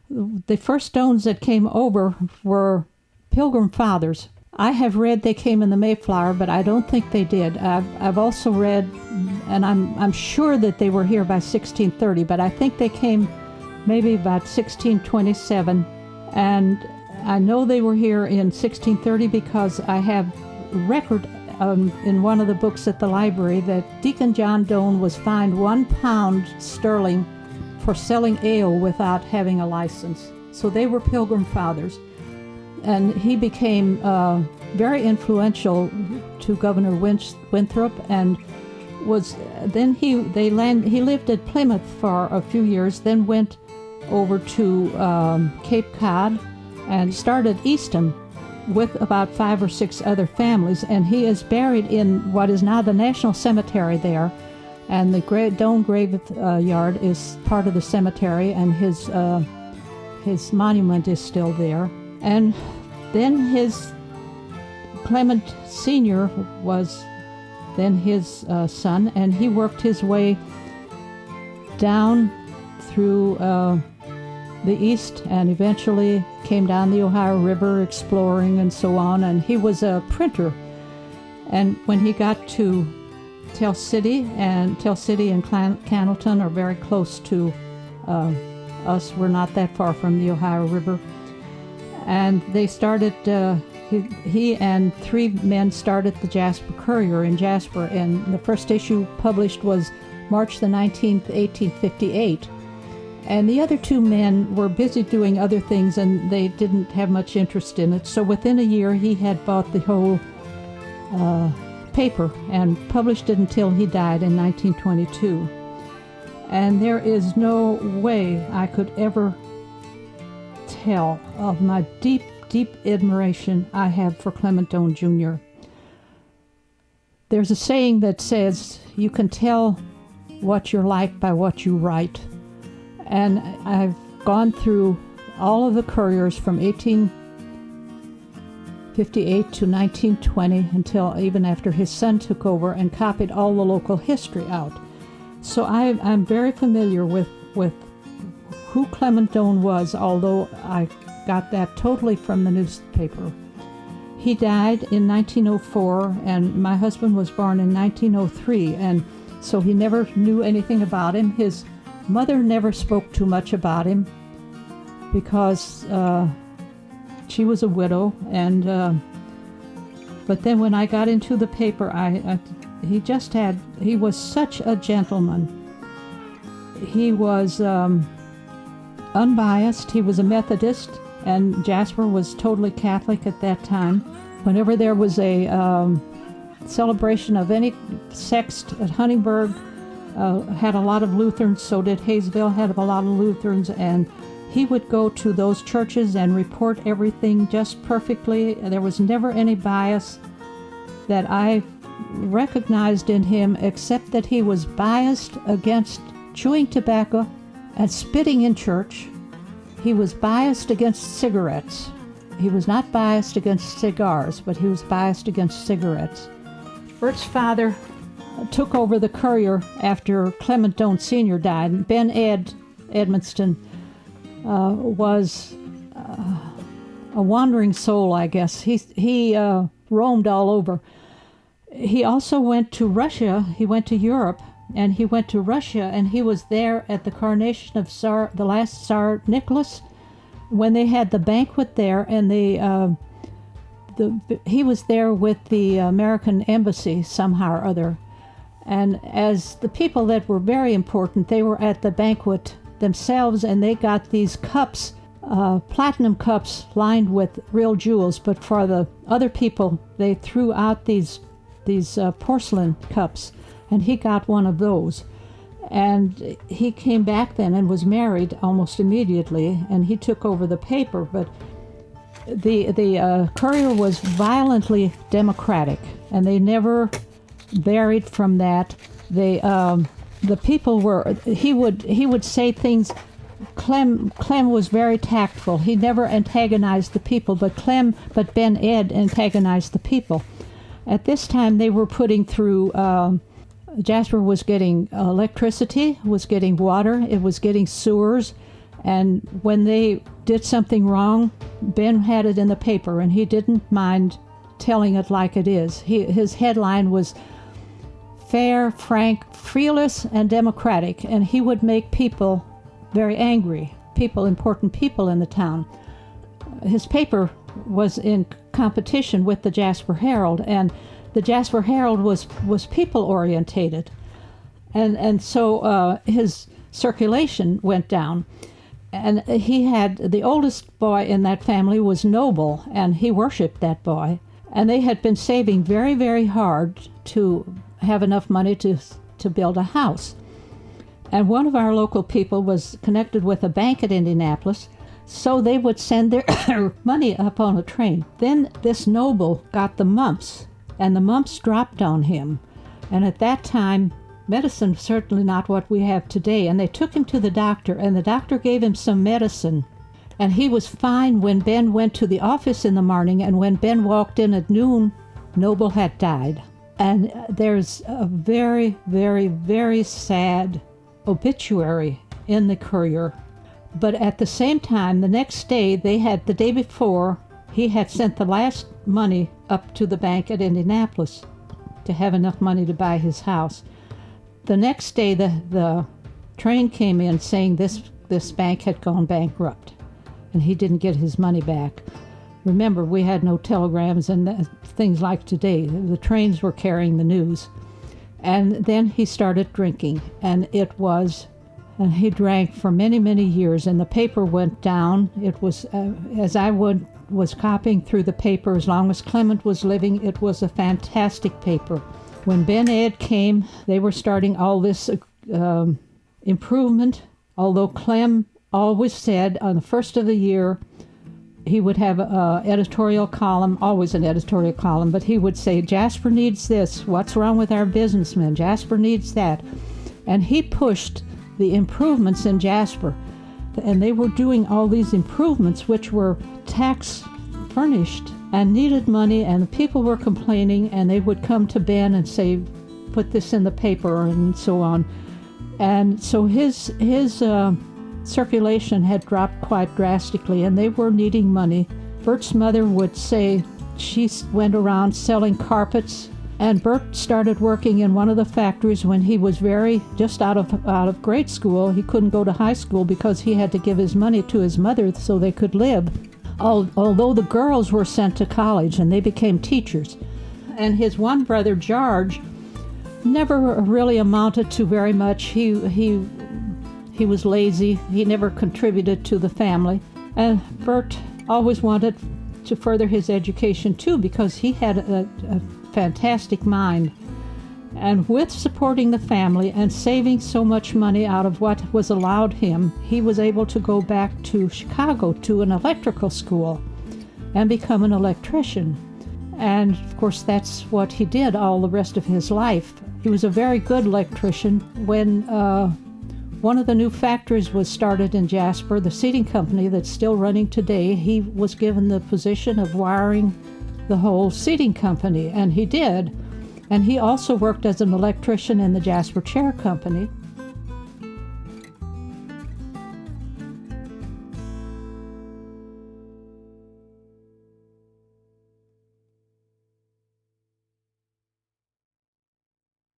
The first Doanes that came over were Pilgrim Fathers. I have read they came in the Mayflower, but I don't think they did. I've also read, and I'm sure that they were here by 1630, but I think they came maybe about 1627, and I know they were here in 1630 because I have record in one of the books at the library that Deacon John Doane was fined £1 sterling for selling ale without having a license. So they were Pilgrim Fathers. And he became very influential to Governor Winthrop, and he lived at Plymouth for a few years, then went over to Cape Cod and started Easton with about 5 or 6 other families, and he is buried in what is now the National Cemetery there, and the Doane graveyard is part of the cemetery, and his monument is still there. And then his Clement Sr. was then his son, and he worked his way down through the east and eventually came down the Ohio River exploring and so on, and he was a printer. And when he got to Tell City and Cannleton are very close to us, we're not that far from the Ohio River, and they started, he and 3 men started the Jasper Courier in Jasper, and the first issue published was March the 19th, 1858. And the other 2 men were busy doing other things, and they didn't have much interest in it. So within a year, he had bought the whole paper and published it until he died in 1922. And there is no way I could ever tell of my deep, deep admiration I have for Clement Doane Jr. There's a saying that says, you can tell what you're like by what you write. And I've gone through all of the couriers from 1858 to 1920 until even after his son took over, and copied all the local history out. So I'm very familiar with who Clement Doane was, although I got that totally from the newspaper. He died in 1904, and my husband was born in 1903, and so he never knew anything about him. His mother never spoke too much about him because she was a widow, and but then when I got into the paper, he was such a gentleman. He was unbiased. He was a Methodist, and Jasper was totally Catholic at that time. Whenever there was a celebration of any sext at Huntingburg, had a lot of Lutherans, so did Hayesville, had a lot of Lutherans, and he would go to those churches and report everything just perfectly. There was never any bias that I recognized in him, except that he was biased against chewing tobacco and spitting in church. He was biased against cigarettes. He was not biased against cigars, but he was biased against cigarettes. Bert's father took over the Courier after Clement Doane Sr. died. Ben Edmonston was a wandering soul, I guess. He roamed all over. He also went to Russia. He went to Europe, and he went to Russia, and he was there at the coronation of the last Tsar Nicholas, when they had the banquet there, and he was there with the American embassy somehow or other. And as the people that were very important, they were at the banquet themselves, and they got these cups, platinum cups lined with real jewels, but for the other people, they threw out these porcelain cups, and he got one of those. And he came back then and was married almost immediately, and he took over the paper, but the Courier was violently democratic, and they never varied from that. The people were, he would say things. Clem was very tactful. He never antagonized the people, but Ben Ed antagonized the people. At this time, they were putting through, Jasper was getting electricity, was getting water, it was getting sewers, And when they did something wrong, Ben had it in the paper, and he didn't mind telling it like it is. His headline was fair, frank, fearless, and democratic, and he would make people very angry, important people in the town. His paper was in competition with the Jasper Herald, and the Jasper Herald was people-orientated. And so his circulation went down. And he had, the oldest boy in that family was Noble, and he worshiped that boy. And they had been saving very, very hard to have enough money to build a house. And one of our local people was connected with a bank at Indianapolis, so they would send their money up on a train. Then this Noble got the mumps, and the mumps dropped on him. And at that time, medicine was certainly not what we have today. And they took him to the doctor, and the doctor gave him some medicine. And he was fine when Ben went to the office in the morning, and when Ben walked in at noon, Noble had died. And there's a very, very, very sad obituary in the Courier. But at the same time, the next day, the day before, he had sent the last money up to the bank at Indianapolis to have enough money to buy his house. The next day, the train came in saying this bank had gone bankrupt, and he didn't get his money back. Remember, we had no telegrams and things like today. The trains were carrying the news. And then he started drinking, and he drank for many, many years, and the paper went down. It was, as I was copying through the paper, as long as Clement was living, it was a fantastic paper. When Ben Ed came, they were starting all this improvement, although Clem always said on the first of the year, he would have an editorial column, always an editorial column, but he would say, Jasper needs this. What's wrong with our businessmen? Jasper needs that. And he pushed the improvements in Jasper. And they were doing all these improvements, which were tax furnished and needed money, and the people were complaining, and they would come to Ben and say, put this in the paper, and so on. And so his circulation had dropped quite drastically, and they were needing money. Bert's mother would say she went around selling carpets, and Bert started working in one of the factories when he was just out of grade school. He couldn't go to high school because he had to give his money to his mother so they could live, although the girls were sent to college and they became teachers. And his one brother, George, never really amounted to very much. He was lazy. He never contributed to the family. And Bert always wanted to further his education too, because he had a fantastic mind. And with supporting the family and saving so much money out of what was allowed him, he was able to go back to Chicago to an electrical school and become an electrician. And of course, that's what he did all the rest of his life. He was a very good electrician. When one of the new factories was started in Jasper, the seating company that's still running today, he was given the position of wiring the whole seating company, and he did. And he also worked as an electrician in the Jasper Chair Company.